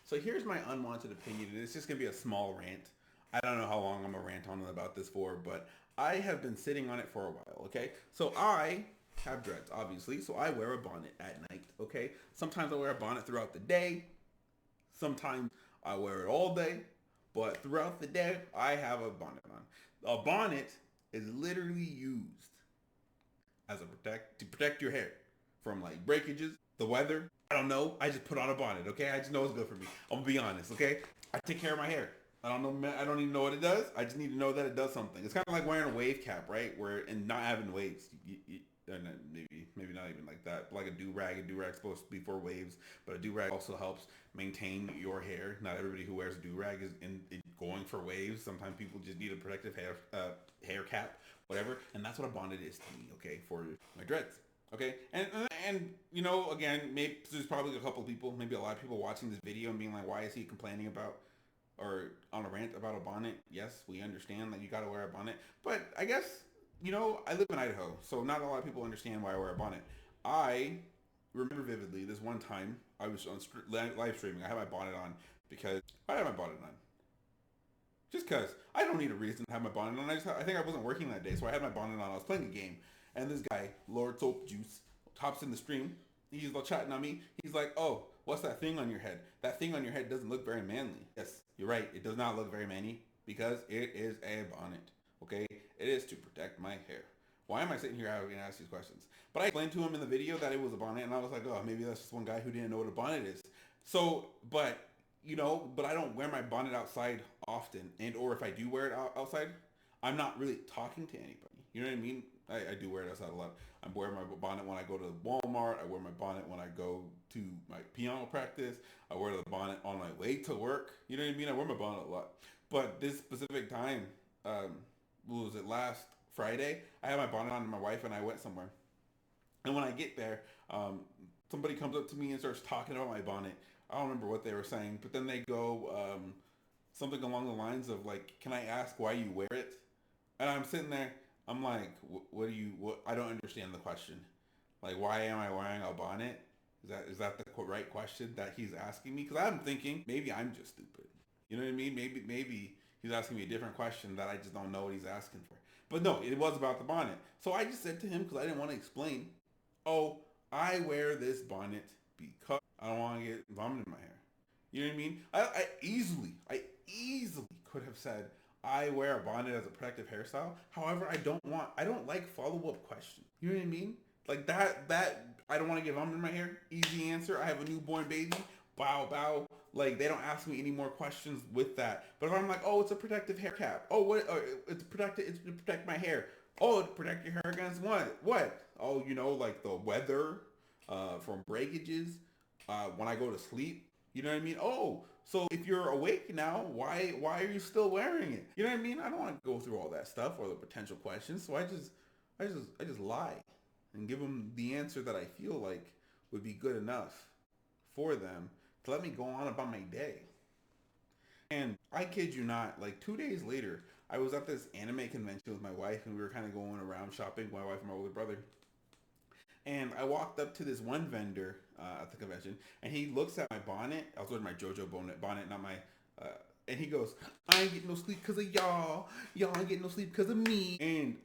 So here's my unwanted opinion, and it's just gonna be a small rant. I don't know how long I'm gonna rant on about this for, but I have been sitting on it for a while. Okay, so I have dreads, obviously, so I wear a bonnet at night. Okay, sometimes I wear a bonnet throughout the day. Sometimes I wear it all day, but throughout the day I have a bonnet on. A bonnet is literally used as a to protect your hair from like breakages, the weather. I don't know. I just put on a bonnet. Okay, I just know it's good for me. I'm gonna be honest. Okay, I take care of my hair. I don't know. I don't even know what it does. I just need to know that it does something. It's kind of like wearing a wave cap, right? Where and not having waves. And maybe not even like that. Like a do rag. A do rag's supposed to be for waves, but a do rag also helps maintain your hair. Not everybody who wears a do rag is in going for waves. Sometimes people just need a protective hair cap, whatever. And that's what a bonnet is to me. Okay, for my dreads. Okay, and you know, again, maybe there's probably a couple of people, maybe a lot of people watching this video and being like, why is he complaining about or on a rant about a bonnet? Yes, we understand that you got to wear a bonnet, but I guess you know, I live in Idaho, so not a lot of people understand why I wear a bonnet. I remember vividly this one time I was on live streaming. I had my bonnet on because I had my bonnet on. Just cause I don't need a reason to have my bonnet on. I think I wasn't working that day, so I had my bonnet on. I was playing a game, and this guy, Lord Soap Juice, hops in the stream. He's chatting on me. He's like, "Oh, what's that thing on your head? That thing on your head doesn't look very manly." Yes, you're right. It does not look very manly because it is a bonnet. Okay, it is to protect my hair. Why am I sitting here having to ask these questions? But I explained to him in the video that it was a bonnet, and I was like, "Oh, maybe that's just one guy who didn't know what a bonnet is." So, but I don't wear my bonnet outside often, and or if I do wear it outside, I'm not really talking to anybody. You know what I mean? I do wear it outside a lot. I wear my bonnet when I go to Walmart. I wear my bonnet when I go to my piano practice. I wear the bonnet on my way to work. You know what I mean? I wear my bonnet a lot. But this specific time, um, what was it, last Friday? I had my bonnet on and my wife and I went somewhere. And when I get there, somebody comes up to me and starts talking about my bonnet. I don't remember what they were saying, but then they go something along the lines of like, "Can I ask why you wear it?" And I'm sitting there. I'm like, "What do you? What? I don't understand the question. Like, why am I wearing a bonnet? Is that the right question that he's asking me? Because I'm thinking maybe I'm just stupid. You know what I mean? Maybe he's asking me a different question that I just don't know what he's asking for. But no, it was about the bonnet. So I just said to him because I didn't want to explain. Oh, I wear this bonnet because I don't want to get vomit in my hair. You know what I mean? I easily could have said I wear a bonnet as a protective hairstyle. However, I don't like follow up questions. You know what I mean? Like that I don't want to get vomit in my hair. Easy answer. I have a newborn baby. Bow bow. Like they don't ask me any more questions with that. But if I'm like, oh, it's a protective hair cap. Oh, what? It's protected. It's to protect my hair. Oh, to protect your hair against what? What? Oh, you know, like the weather, from breakages. When I go to sleep, you know what I mean? Oh, so if you're awake now, why are you still wearing it? You know what I mean? I don't want to go through all that stuff or the potential questions. So I just lie and give them the answer that I feel like would be good enough for them to let me go on about my day. And I kid you not, like 2 days later, I was at this anime convention with my wife, and we were kind of going around shopping. My wife and my older brother, and I walked up to this one vendor at the convention, and he looks at my bonnet. I was wearing my JoJo bonnet, not my. Uh, and he goes, "I ain't getting no sleep because of y'all. Y'all ain't getting no sleep because of me." And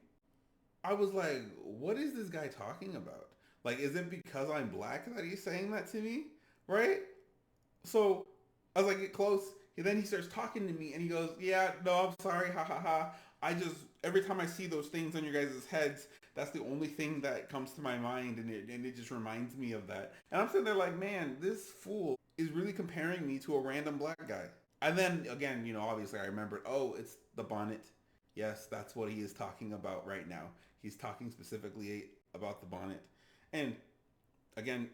I was like, "What is this guy talking about? Like, is it because I'm black that he's saying that to me, right?" So as I get close, then he starts talking to me and he goes, "Yeah, no, I'm sorry, ha ha ha. I just every time I see those things on your guys' heads, that's the only thing that comes to my mind, and it just reminds me of that." And I'm sitting there like, man, this fool is really comparing me to a random black guy. And then again, obviously I remembered, oh, it's the bonnet. Yes, that's what he is talking about right now. He's talking specifically about the bonnet. And again,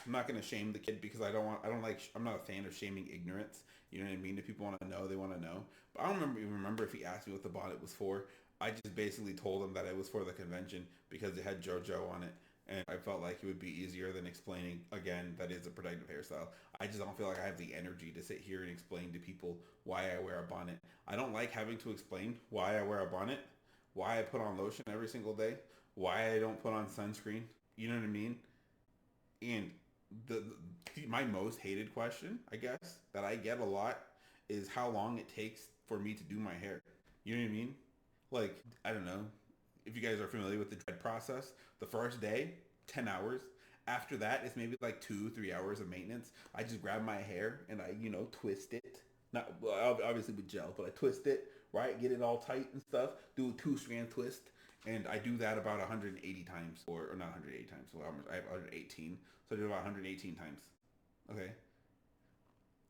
I'm not gonna shame the kid because I'm not a fan of shaming ignorance. You know what I mean? If people want to know, they want to know. But I don't remember if he asked me what the bonnet was for. I just basically told him that it was for the convention because it had JoJo on it, and I felt like it would be easier than explaining again that it's a protective hairstyle. I just don't feel like I have the energy to sit here and explain to people why I wear a bonnet. I don't like having to explain why I wear a bonnet, why I put on lotion every single day, why I don't put on sunscreen. You know what I mean? And my most hated question, I guess, that I get a lot is how long it takes for me to do my hair. You know what I mean? Like, I don't know if you guys are familiar with the dread process. The first day, 10 hours. After that, it's maybe like 2, 3 hours of maintenance. I just grab my hair and I, twist it. Not well, obviously with gel, but I twist it, right? Get it all tight and stuff. Do a 2 strand twist, and I do that about 180 times, or not 180 times. So I have 118, so I do about 118 times. Okay,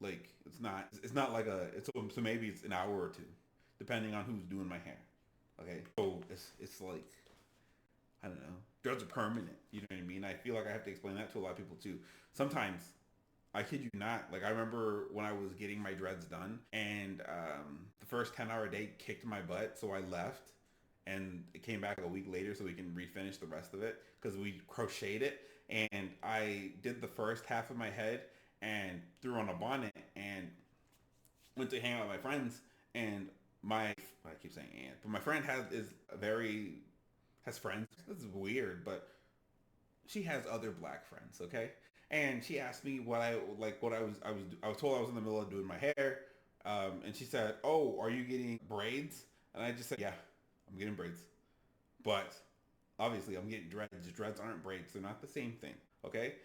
like it's not like so maybe it's an hour or two, depending on who's doing my hair. Okay, so it's like I don't know. Dreads are permanent. You know what I mean? I feel like I have to explain that to a lot of people too. Sometimes I kid you not. Like I remember when I was getting my dreads done, and the first 10-hour day kicked my butt, so I left, and it came back a week later so we can refinish the rest of it because we crocheted it, and I did the first half of my head and threw on a bonnet and went to hang out with my friends, and I keep saying aunt, but my friend has friends. This is weird, but she has other black friends, okay? And she asked me what I was told I was in the middle of doing my hair, and she said, "Oh, are you getting braids?" And I just said, "Yeah, I'm getting braids, but obviously I'm getting dreads. Dreads aren't braids; they're not the same thing, okay?"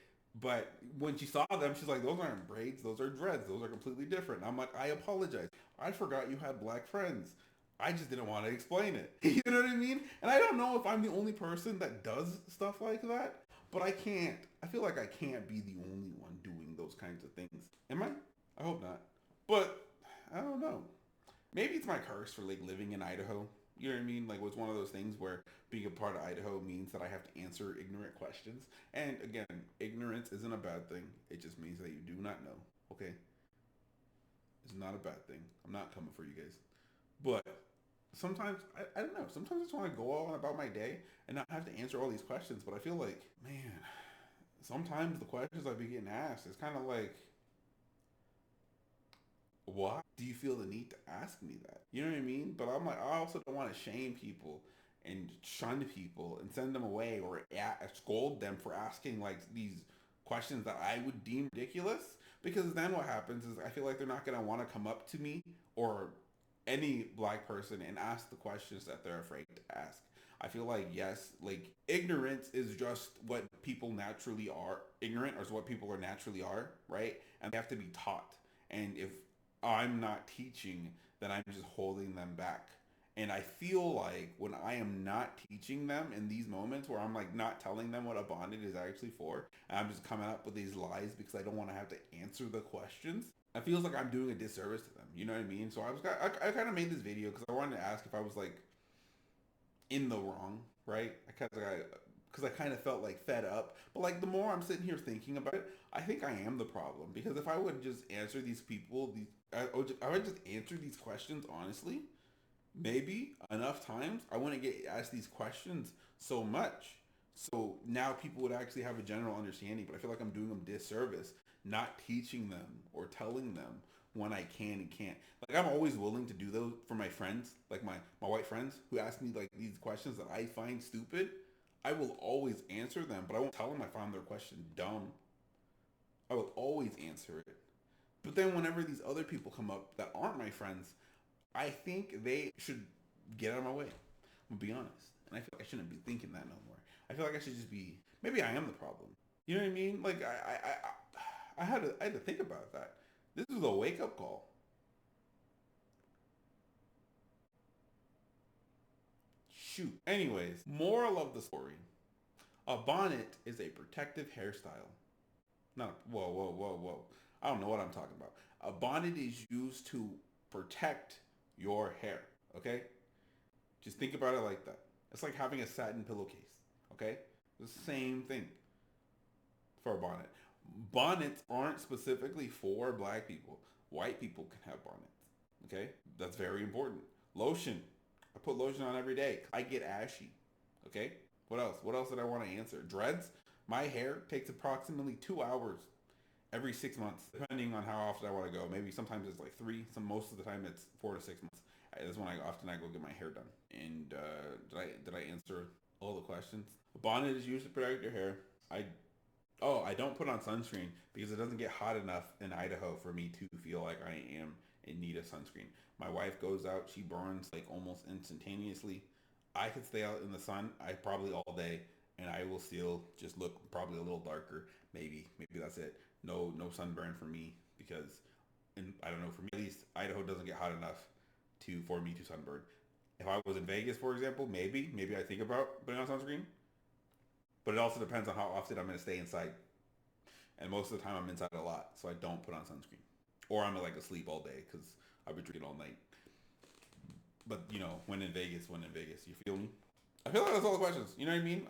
But when she saw them, she's like, "Those aren't braids; those are dreads. Those are completely different." And I'm like, "I apologize. I forgot you had black friends. I just didn't want to explain it." You know what I mean? And I don't know if I'm the only person that does stuff like that, but I can't. I feel like I can't be the only one doing those kinds of things. Am I? I hope not. But I don't know. Maybe it's my curse for like living in Idaho. You know what I mean? Like it's one of those things where being a part of Idaho means that I have to answer ignorant questions. And again, ignorance isn't a bad thing. It just means that you do not know. Okay? It's not a bad thing. I'm not coming for you guys. But sometimes I don't know. Sometimes I just want to go on about my day and not have to answer all these questions. But I feel like, man, sometimes the questions I be getting asked is kind of like, why do you feel the need to ask me that? You know what I mean? But I'm like, I also don't want to shame people and shun people and send them away or scold them for asking like these questions that I would deem ridiculous. Because then what happens is I feel like they're not going to want to come up to me or any black person and ask the questions that they're afraid to ask. I feel like yes, like ignorance is just what people naturally are. Ignorant is what people are naturally are, right? And they have to be taught. And if I'm not teaching, then I'm just holding them back. And I feel like when I am not teaching them in these moments where I'm like not telling them what a bondage is actually for, and I'm just coming up with these lies because I don't want to have to answer the questions, it feels like I'm doing a disservice to them. You know what I mean? So I kind of made this video because I wanted to ask if I was like in the wrong, right? Because I kind of felt like fed up. But like the more I'm sitting here thinking about it, I think I am the problem. Because if I would just answer these people, I would just answer these questions honestly, maybe enough times, I wouldn't get asked these questions so much. So now people would actually have a general understanding. But I feel like I'm doing them disservice, not teaching them or telling them when I can and can't. Like I'm always willing to do those for my friends, like my white friends who ask me like these questions that I find stupid. I will always answer them, but I won't tell them I found their question dumb. I will always answer it. But then whenever these other people come up that aren't my friends, I think they should get out of my way. I'm gonna be honest. And I feel like I shouldn't be thinking that no more. I feel like I should just be maybe I am the problem. You know what I mean? Like I had to think about that. This was a wake up call. Shoot. Anyways, moral of the story. A bonnet is a protective hairstyle. Not whoa. I don't know what I'm talking about. A bonnet is used to protect your hair. Okay? Just think about it like that. It's like having a satin pillowcase. Okay? The same thing for a bonnet. Bonnets aren't specifically for black people. White people can have bonnets. Okay? That's very important. Lotion. I put lotion on every day. I get ashy. Okay? What else? What else did I want to answer? Dreads. My hair takes approximately 2 hours every 6 months, depending on how often I want to go. Maybe sometimes it's like three. Some most of the time it's 4 to 6 months. That's when I go get my hair done. And did I answer all the questions? A bonnet is used to protect your hair. I Oh, I don't put on sunscreen because it doesn't get hot enough in Idaho for me to feel like I am in need of sunscreen. My wife goes out, she burns like almost instantaneously. I could stay out in the sun, I probably all day, and I will still just look probably a little darker. Maybe that's it. No sunburn for me because, and I don't know, for me at least, Idaho doesn't get hot enough to for me to sunburn. If I was in Vegas, for example, maybe I think about putting on sunscreen, but it also depends on how often I'm going to stay inside. And most of the time I'm inside a lot, so I don't put on sunscreen. Or I'm like asleep all day because I've been drinking all night. But when in Vegas, you feel me? I feel like that's all the questions. You know what I mean?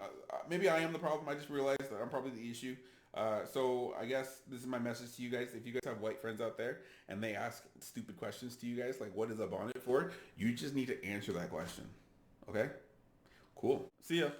Maybe I am the problem. I just realized that I'm probably the issue. So I guess this is my message to you guys. If you guys have white friends out there and they ask stupid questions to you guys, like what is a bonnet for? You just need to answer that question. Okay? Cool. See ya.